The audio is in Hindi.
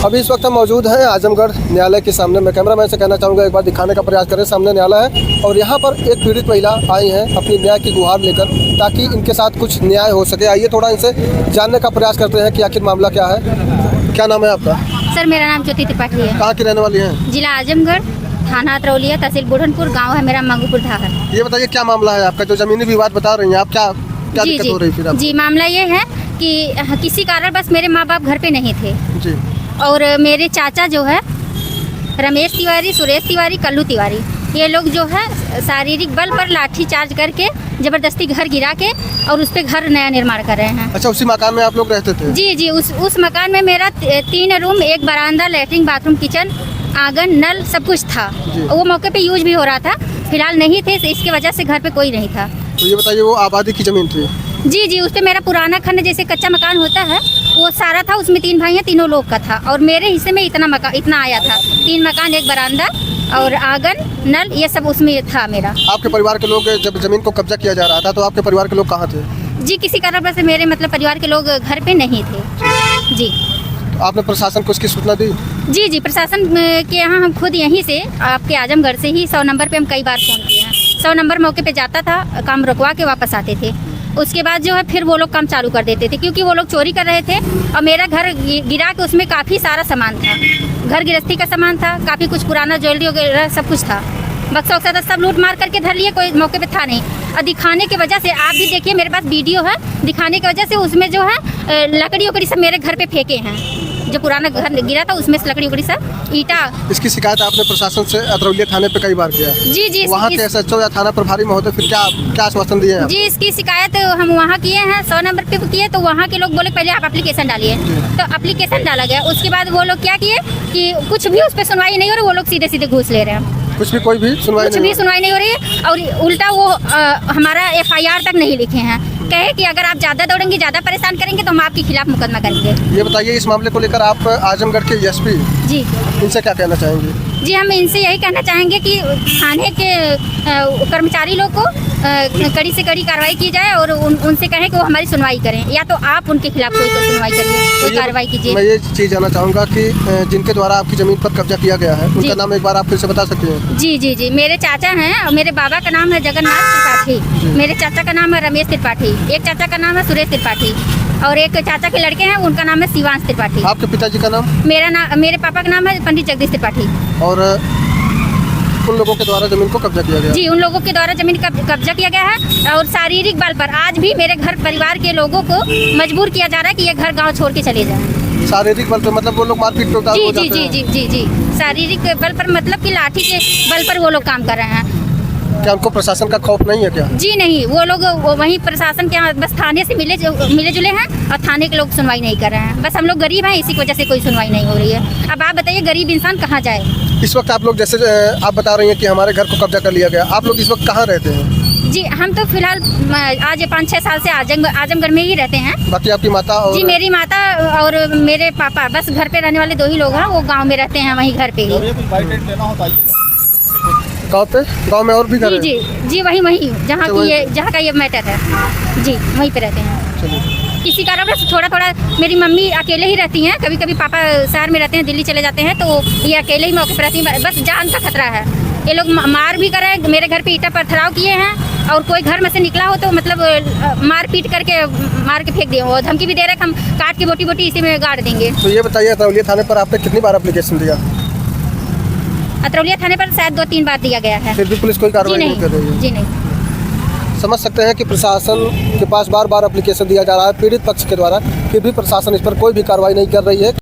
अभी इस वक्त हम मौजूद हैं आजमगढ़ न्यायालय के सामने। मैं कैमरामैन से कहना चाहूँगा एक बार दिखाने का प्रयास करें। सामने न्यायालय है और यहाँ पर एक पीड़ित महिला आई हैं अपनी न्याय की गुहार लेकर, ताकि इनके साथ कुछ न्याय हो सके। आइए थोड़ा इनसे जानने का प्रयास करते हैं कि आखिर मामला क्या है। क्या नाम है आपका? सर मेरा नाम ज्योति त्रिपाठी है। कहाँ की रहने वाली हैं? जिला आजमगढ़, थाना अतरौलिया, तहसील बुढ़नपुर, गांव है मेरा मंगूपुर धाहर। ये बताइए क्या मामला है आपका, जो जमीनी विवाद बता रही हैं आप, क्या दिक्कत हो रही फिर आपको? जी, मामला ये है कि किसी कारण बस मेरे माँ बाप घर पे नहीं थे जी। और मेरे चाचा जो है रमेश तिवारी, सुरेश तिवारी, कल्लू तिवारी, ये लोग जो है शारीरिक बल पर लाठी चार्ज करके जबरदस्ती घर गिरा के और उस पर घर नया निर्माण कर रहे हैं। अच्छा, उसी मकान में आप लोग रहते थे? जी जी, उस मकान में मेरा 3 रूम, 1 बरामदा, लैट्रिन, बाथरूम, किचन, आंगन, नल सब कुछ था। वो मौके पे यूज भी हो रहा था, फिलहाल नहीं थे, इसके वजह से घर पे कोई नहीं था। तो ये बताइए वो आबादी की ज़मीन थी? जी जी, उस पर मेरा पुराना खंड जैसे कच्चा मकान होता है वो सारा था। उसमें 3 भाई हैं, तीनों लोग का था और मेरे हिस्से में इतना आया था। 3 मकान, 1 बरामदा और आंगन, नल, ये सब उसमें था मेरा। आपके परिवार के लोग जब जमीन को कब्जा किया जा रहा था तो आपके परिवार के लोग कहाँ थे? जी, किसी कारण से मेरे परिवार के लोग घर पे नहीं थे। जी। तो आपने प्रशासन को इसकी सूचना दी? जी जी, प्रशासन के यहाँ हम खुद यहीं से आपके आजमगढ़ से ही 100 नंबर पे हम कई बार फ़ोन किए हैं। 100 नंबर मौके पे जाता था, काम रुकवा के वापस आते थे। उसके बाद जो है फिर वो लोग काम चालू कर देते थे, क्योंकि वो लोग चोरी कर रहे थे और मेरा घर गिरा के उसमें काफ़ी सारा सामान था। घर गृहस्थी का सामान था, काफ़ी कुछ पुराना ज्वेलरी वगैरह सब कुछ था। बक्सा वक्सा सब लूट मार करके धर लिए, कोई मौके पे था नहीं। और दिखाने की वजह से आप भी देखिए, मेरे पास वीडियो है, दिखाने की वजह से उसमें जो है लकड़ी उकड़ी सब मेरे घर पे फेंके हैं। जो पुराना घर गिरा था उसमें से लकड़ी उकड़ी सब, ईटा। इसकी शिकायत आपने प्रशासन से अतरौलिया थाने पे कई बार किया? जी जी। वहाँ के SHO या थाना प्रभारी महोदय फिर क्या आश्वासन दिए हैं? जी, इसकी शिकायत हम वहाँ किए हैं, 100 नंबर पे किए, तो वहाँ के लोग बोले पहले आप एप्लीकेशन डालिए, तो एप्लीकेशन डाला गया। उसके बाद वो लोग क्या किए कि कुछ भी उस पर सुनवाई नहीं हो रही, वो लोग सीधे सीधे घूस ले रहे हैं। कोई भी सुनवाई नहीं हो रही है और उल्टा वो हमारा FIR तक नहीं लिखे हैं। कहे कि अगर आप ज़्यादा दौड़ेंगे, ज़्यादा परेशान करेंगे तो हम आपके खिलाफ मुकदमा करेंगे। ये बताइए इस मामले को लेकर आप आजमगढ़ के SP जी, इनसे क्या कहना चाहेंगे? जी, हम इनसे यही कहना चाहेंगे कि थाने के कर्मचारी लोग को कड़ी से कड़ी कार्रवाई की जाए और उनसे कहें कि वो हमारी सुनवाई करें, या तो आप उनके खिलाफ कोई सुनवाई करिए, कोई कार्रवाई कीजिए। मैं ये चीज़ जानना चाहूँगा कि जिनके द्वारा आपकी ज़मीन पर कब्जा किया गया है उनका नाम एक बार आप फिर से बता सकते हैं? जी जी जी, मेरे चाचा हैं और मेरे बाबा का नाम है जगन्नाथ त्रिपाठी, मेरे चाचा का नाम है रमेश त्रिपाठी, एक चाचा का नाम है सुरेश त्रिपाठी और एक चाचा के लड़के हैं, उनका नाम है शिवांश त्रिपाठी। आपके पिताजी का नाम? मेरे पापा का नाम है पंडित जगदीश त्रिपाठी। और उन लोगों के द्वारा जमीन को कब्जा किया गया? जी, उन लोगों के द्वारा जमीन कब्जा किया गया है और शारीरिक बल पर आज भी मेरे घर परिवार के लोगों को मजबूर किया जा रहा है कि ये घर गांव छोड़ के चले जाएं। शारीरिक बल पर मतलब वो लोग मारपीट पे उतार हो जाते हैं? जी जी जी जी, शारीरिक बल पर मतलब कि लाठी के बल पर वो लोग काम कर रहे हैं। क्या उनको प्रशासन का खौफ नहीं है क्या? जी नहीं, वो लोग वहीं प्रशासन के यहाँ बस थाने से मिले जुले हैं और थाने के लोग सुनवाई नहीं कर रहे हैं। बस हम लोग गरीब हैं, इसी वजह से कोई सुनवाई नहीं हो रही है। अब आप बताइए गरीब इंसान कहाँ जाए? इस वक्त आप लोग जैसे आप बता रही हैं कि हमारे घर को कब्जा कर लिया गया, आप लोग इस वक्त कहाँ रहते हैं? जी, हम तो फिलहाल आज 5-6 साल से आजमगढ़ में ही रहते हैं। बाकी आपकी माता और? जी, मेरी माता और मेरे पापा, बस घर पे रहने वाले 2 ही लोग हैं, वो गाँव में रहते हैं, वहीं घर पे ही। गाँव में और भी घर? जी जी, वही जहाँ का ये मैटर है, जी वहीं पे रहते हैं। किसी कारण से थोड़ा मेरी मम्मी अकेले ही रहती हैं, कभी कभी पापा शहर में रहते हैं, दिल्ली चले जाते हैं, तो ये अकेले ही मौके पर रहती हैं। बस जान का खतरा है, ये लोग मार भी कर रहे हैं, मेरे घर पे ईटा पथराव किए हैं और कोई घर में से निकला हो तो मार पीट करके मार के फेंक दिए, वो धमकी भी दे रहे हैं हम काट के बोटी इसी में गाड़ देंगे। तो ये बताइए अतरौलिया थाने पर आपने कितनी बार एप्लीकेशन दिया? अतरौलिया थाने पर शायद 2-3 बार दिया गया है, फिर भी पुलिस कोई कार्रवाई नहीं कर रही है? जी नहीं। समझ सकते हैं कि प्रशासन के पास बार एप्लीकेशन दिया जा रहा है पीड़ित पक्ष के द्वारा, फिर भी प्रशासन इस पर कोई भी कार्रवाई नहीं कर रही है।